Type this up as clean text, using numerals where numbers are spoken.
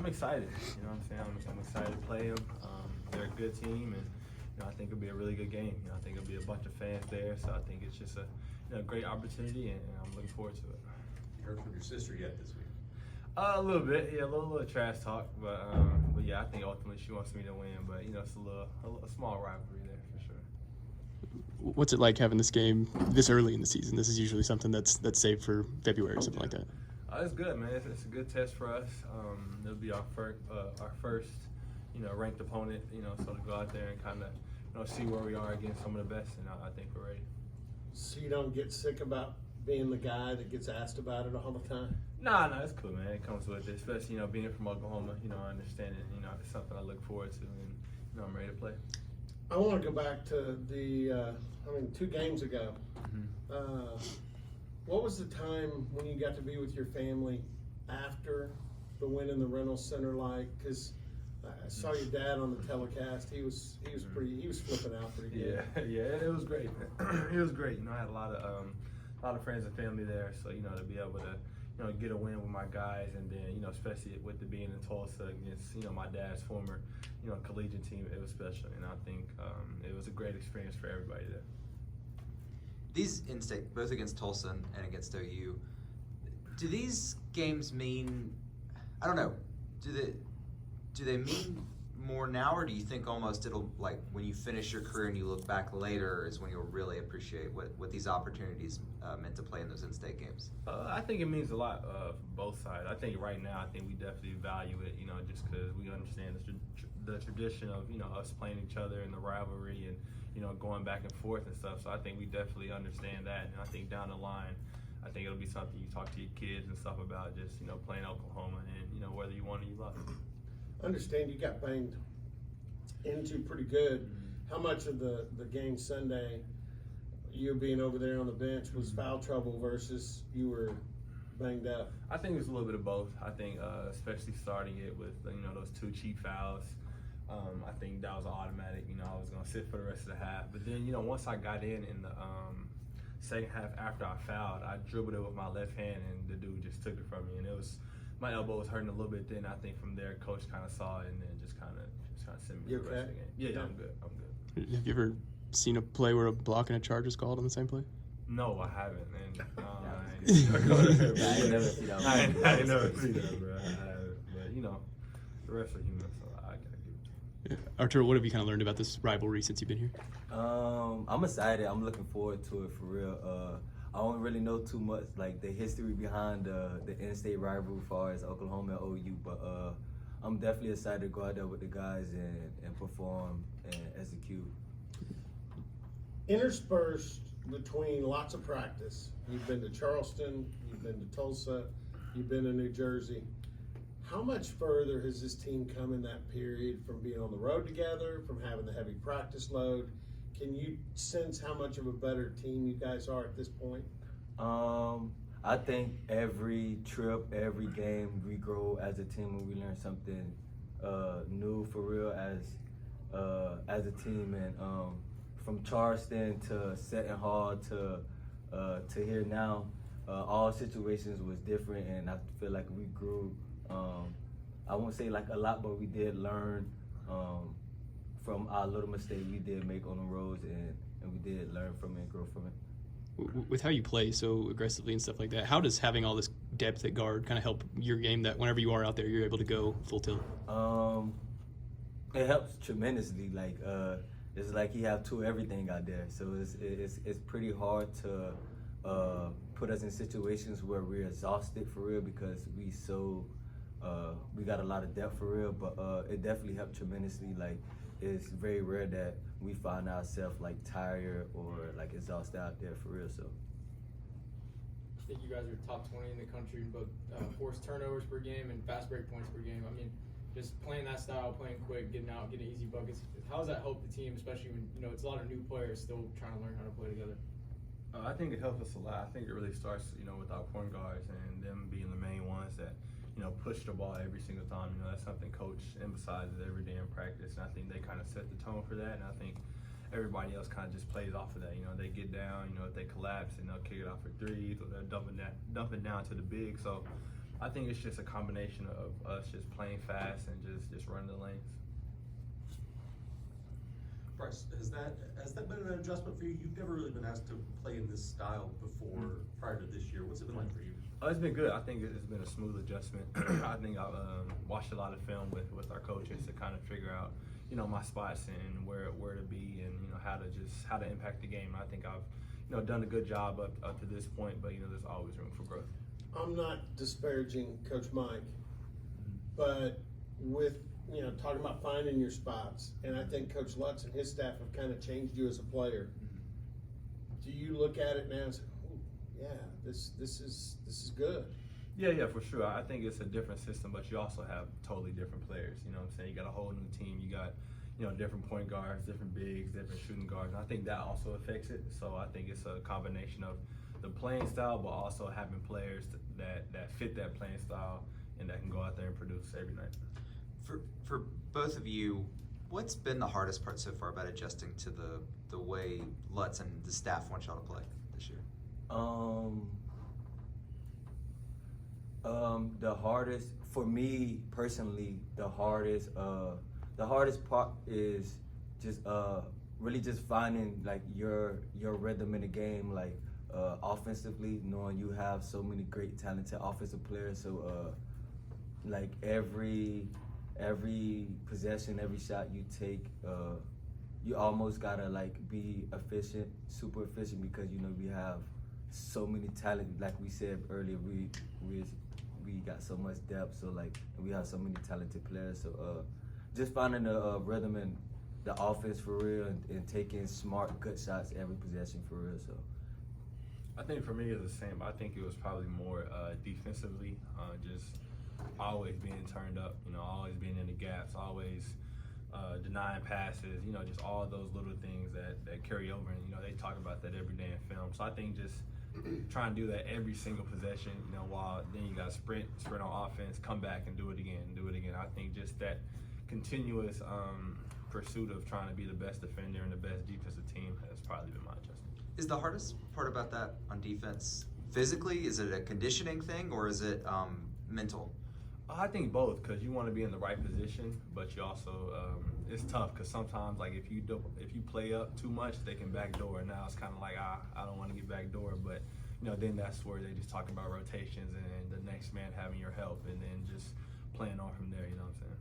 excited. You know what I'm saying? I'm excited to play them. They're a good team, and I think it'll be a really good game. I think it'll be a bunch of fans there, so I think it's just a great opportunity, and I'm looking forward to it. You heard from your sister yet this week? A little bit, yeah, a little trash talk, but yeah, I think ultimately she wants me to win. But it's a small rivalry there for sure. What's it like having this game this early in the season? This is usually something that's saved for February or something like that. It's good, man. It's a good test for us. It'll be our first ranked opponent. So to go out there and kind of see where we are against some of the best, and I think we're ready. So you don't get sick about being the guy that gets asked about it all the time? No, it's cool, man. It comes with it, especially being from Oklahoma. I understand it. It's something I look forward to, and I'm ready to play. I want to go back to the 2 games ago. Mm-hmm. What was the time when you got to be with your family after the win in the Reynolds Center like? Because I saw your dad on the telecast. He was flipping out pretty good. Yeah, it was great, man. It was great. I had a lot of friends and family there, so to be able to get a win with my guys, and then especially with it being in Tulsa against my dad's former collegiate team, it was special, and I think it was a great experience for everybody there. These in-state, both against Tulsa and against OU, do these games mean, I don't know, do they mean more now, or do you think almost it'll, like, when you finish your career and you look back later is when you'll really appreciate what these opportunities meant to play in those in-state games? I think it means a lot for both sides. I think right now, I think we definitely value it, just because we understand the tradition of, us playing each other and the rivalry and, going back and forth and stuff. So I think we definitely understand that. And I think down the line, I think it'll be something you talk to your kids and stuff about, just, playing Oklahoma and, whether you won or you lost. I understand you got banged into pretty good. How much of the game Sunday, you being over there on the bench, was foul trouble versus you were banged up? I think it was a little bit of both. I think especially starting it with those 2 cheap fouls. I think that was an automatic. I was gonna sit for the rest of the half. But then once I got in the second half after I fouled, I dribbled it with my left hand, and the dude just took it from me, and my elbow was hurting a little bit. Then I think from there, coach kind of saw it and then just kind of sent me You for the rest okay? of the game. Yeah, I'm good. Have you ever seen a play where a block and a charge is called on the same play? No, I haven't. And I ain't never see that. I ain't never see that, bro. I haven't. But the refs are human, so I gotta give it to them. Arturo, what have you kind of learned about this rivalry since you've been here? I'm excited. I'm looking forward to it for real. I don't really know too much like the history behind the in-state rivalry as far as Oklahoma and OU, but I'm definitely excited to go out there with the guys and perform and execute. Interspersed between lots of practice. You've been to Charleston, you've been to Tulsa, you've been to New Jersey. How much further has this team come in that period from being on the road together, from having the heavy practice load? Can you sense how much of a better team you guys are at this point? I think every trip, every game, we grow as a team and we learn something new for real as a team. And from Charleston to Seton Hall to here now, all situations was different, and I feel like we grew. I won't say like a lot, but we did learn from our little mistake we did make on the roads, and we did learn from it and grow from it. With how you play so aggressively and stuff like that, how does having all this depth at guard kind of help your game that whenever you are out there, you're able to go full tilt? It helps tremendously. Like it's like you have 2 everything out there, so it's pretty hard to put us in situations where we're exhausted for real because we got a lot of depth for real. But it definitely helped tremendously. Like it's very rare that we find ourselves like tired or like exhausted out there for real. So I think you guys are top 20 in the country in both forced turnovers per game and fast break points per game. I mean, just playing that style, playing quick, getting out, getting easy buckets. How does that help the team, especially when it's a lot of new players still trying to learn how to play together? I think it helps us a lot. I think it really starts, with our point guards and them being the main ones that, push the ball every single time. That's something coach emphasizes every day in practice, and I think they kind of set the tone for that. And I think everybody else kind of just plays off of that. They get down, if they collapse, and they'll kick it off for threes, or they'll dump it down to the big. So I think it's just a combination of us just playing fast and just running the lanes. Bryce, has that been an adjustment for you? You've never really been asked to play in this style before, prior to this year. What's it been like for you? It's been good. I think it's been a smooth adjustment. I think I've watched a lot of film with our coaches to kind of figure out, my spots and where to be and how to impact the game. And I think I've done a good job up to this point, but there's always room for growth. I'm not disparaging Coach Mike, but with talking about finding your spots, and I think Coach Lutz and his staff have kind of changed you as a player. Do you look at it now and say, "Ooh, yeah, this is good"? Yeah, for sure. I think it's a different system, but you also have totally different players. You know what I'm saying? You got a whole new team. You got different point guards, different bigs, different shooting guards. And I think that also affects it. So I think it's a combination of the playing style, but also having players that fit that playing style and that can go out there and produce every night. For both of you, what's been the hardest part so far about adjusting to the way Lutz and the staff want y'all to play this year? The hardest for me personally, the hardest part is just really just finding like your rhythm in the game, like offensively, knowing you have so many great talented offensive players. So like every possession, every shot you take, you almost gotta like be efficient, super efficient, because we have so many talent. Like we said earlier, we got so much depth. So like we have so many talented players. So just finding the rhythm and the offense for real, and taking smart, good shots every possession for real. So I think for me it's the same. I think it was probably more defensively, just always being turned up, always being in the gaps, always denying passes, just all of those little things that carry over. And, they talk about that every day in film. So I think just trying to do that every single possession, while then you got to sprint on offense, come back and do it again. I think just that continuous pursuit of trying to be the best defender and the best defensive team has probably been my adjustment. Is the hardest part about that on defense physically? Is it a conditioning thing, or is it mental? I think both, because you want to be in the right position, but you also it's tough because sometimes like if you play up too much, they can backdoor. Now it's kind of like I don't want to get backdoor, but then that's where they just talk about rotations and the next man having your help, and then just playing on from there. You know what I'm saying?